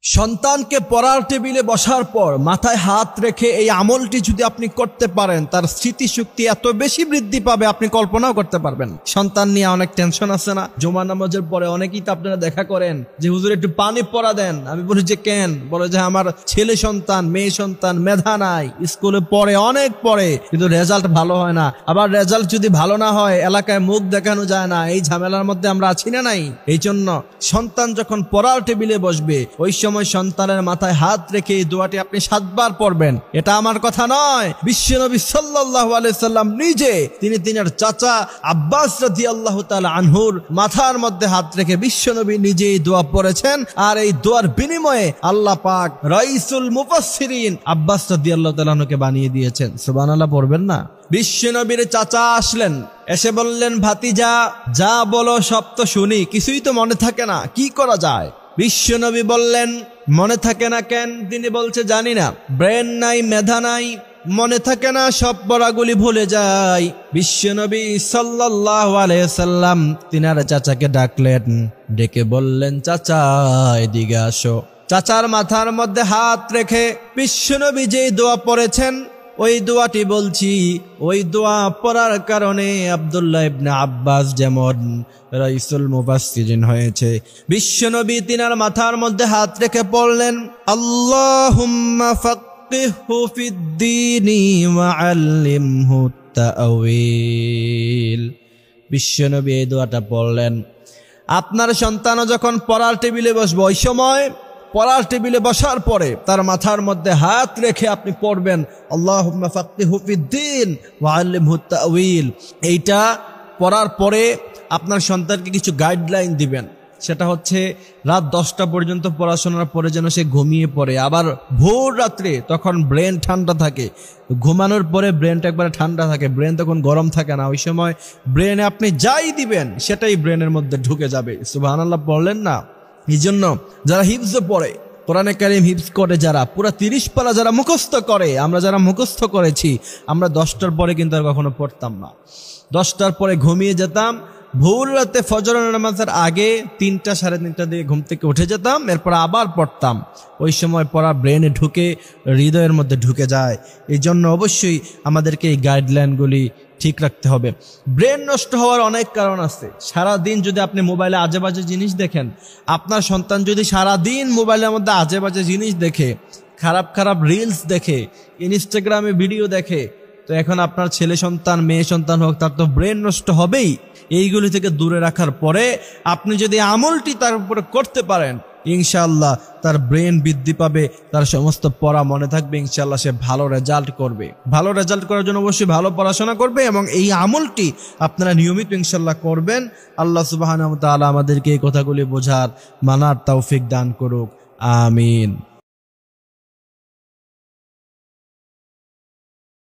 সন্তানকে পড়ার টেবিলে বসার পর মাথায় হাত রেখে এই আমলটি যদি আপনি করতে পারেন, তার স্মৃতিশক্তি এত বেশি বৃদ্ধি পাবে আপনি কল্পনাও করতে পারবেন। সন্তান নিয়ে অনেক টেনশন আছে না? জুমা নামাজের পরে অনেকেই তো আপনারা দেখা করেন যে হুজুর একটু পানি পড়া দেন। আমি বলি যে কেন? বলে যে আমার ছেলে সন্তান মেয়ে সন্তান মেধা নাই, স্কুলে পড়ে অনেক পড়ে কিন্তু রেজাল্ট ভালো হয় না। আবার রেজাল্ট যদি ভালো না হয় এলাকায় মুখ দেখানো যায় না। এই ঝামেলার মধ্যে আমরা আছি না নাই? এই জন্য সন্তান যখন পড়ার টেবিলে বসবে ওই সময় সন্তানের মাথায় হাত রেখে এই দোয়াটি আপনি 7 বার পড়বেন। এটা আমার কথা নয়, বিশ্বনবী সাল্লাল্লাহু আলাইহি সাল্লাম নিজে তিনার চাচা আব্বাস রাদিয়াল্লাহু তাআলা আনহুর মাথার মধ্যে হাত রেখে বিশ্বনবী নিজে এই দোয়া পড়েছেন। আর এই দোয়ার বিনিময়ে আল্লাহ পাক রাইসুল মুফাসসিরিন আব্বাস রাদিয়াল্লাহু তাআলা আনহুকে বানিয়ে দিয়েছেন। সুবহানাল্লাহ পড়বেন না? বিশ্বনবীর চাচা আসলেন, এসে বললেন, ভাতিজা যা বলো সব তো শুনি, কিছুই তো মনে থাকে না, কি করা যায়? বিশ্বনবী বললেন, মনে থাকে না কেন? তিনি বলছে, জানি না, ব্রেন নাই, মেধা নাই, মনে থাকে না, সব পড়াগুলি ভুলে যায়। বিশ্বনবী সাল্লাল্লাহু আলাইহি সাল্লাম তিনার চাচাকে ডাকলেন, ডেকে বললেন, চাচা এদিকে আসো। চাচার মাথার মধ্যে হাত রেখে বিশ্বনবী যেই দোয়া পড়েছেন ওই দোয়াটি বলছি। ওই দোয়া পড়ার কারণে আব্দুল্লাহ ইবনে আব্বাস যেমন রাইসুল মুফাসসিরিন হয়েছে, বিশ্বনবী তিনার মাথার মধ্যে হাত রেখে পড়লেন, আল্লাহুম্মা ফাক্কিহহু ফিদ্দীনি ওয়া আল্লিমহু তা'ওয়ীল। বিশ্বনবী এই দোয়াটা পড়লেন। আপনার সন্তানও যখন পড়ার টেবিলে বসবে ওই সময় পড়ার টেবিলে বসার পরে তার মাথার মধ্যে হাত রেখে আপনি পড়বেন, আল্লাহুম্মা ফাক্কিহহু ফিদ্দীন ওয়া আল্লিমহু তা'ওয়ীল। এইটা পড়ার পরে আপনার সন্তানকে কিছু গাইডলাইন দিবেন। সেটা হচ্ছে রাত 10টা পর্যন্ত পড়াশোনার পরে যেন সে ঘুমিয়ে পড়ে। আবার ভোর রাত্রে তখন ব্রেন ঠান্ডা থাকে, ঘুমানোর পরে ব্রেনটা একবারে ঠান্ডা থাকে, ব্রেন তখন গরম থাকে না। ওই সময় ব্রেনে আপনি যাই দিবেন সেটাই ব্রেনের মধ্যে ঢুকে যাবে। সুবহানাল্লাহ পড়লেন না? এই জন্য যারা হিফজ পড়ে, কোরআনে কারীম হিফজ করে, যারা পুরা 30 পারা যারা মুখস্থ করে, আমরা যারা মুখস্থ করেছি, আমরা 10টার পরে কিন্তু আর কখনো পড়তাম না। 10টার পরে ঘুমিয়ে যেতাম। ভোর রাতে ফজরের নামাজের আগে 3টা সাড়ে 3টা দিকে ঘুম থেকে উঠে যেতাম, এরপর আবার পড়তাম। ওই সময় পড়া ব্রেনে ঢুকে হৃদয়ের মধ্যে ঢুকে যায়। এই জন্য অবশ্যই আমাদেরকে এই গাইডলাইনগুলি ঠিক রাখতে হবে। ব্রেন নষ্ট হওয়ার অনেক কারণ আছে। সারাদিন যদি আপনি মোবাইলে আজে বাজে জিনিস দেখেন, আপনার সন্তান যদি সারাদিন মোবাইলের মধ্যে আজে বাজে জিনিস দেখে, খারাপ খারাপ রিলস দেখে, ইনস্টাগ্রামে ভিডিও দেখে, তো এখন আপনার ছেলে সন্তান মেয়ে সন্তান হোক, তার তো ব্রেন নষ্ট হবেই। এইগুলি থেকে দূরে রাখার পরে আপনি যদি আমলটি তার উপরে করতে পারেন, ইনশাআল্লাহ তার ব্রেন বৃদ্ধি পাবে, তার সমস্ত পড়া মনে থাকবে, ইনশাআল্লাহ সে ভালো রেজাল্ট করবে। ভালো রেজাল্ট করার জন্য অবশ্যই ভালো পড়াশোনা করবে এবং এই আমলটি আপনারা নিয়মিত ইনশাআল্লাহ করবেন। আল্লাহ সুবহানাহু ওয়া তাআলা আমাদেরকে এই কথাগুলি বোঝার মানার তৌফিক দান করুক। আমিন।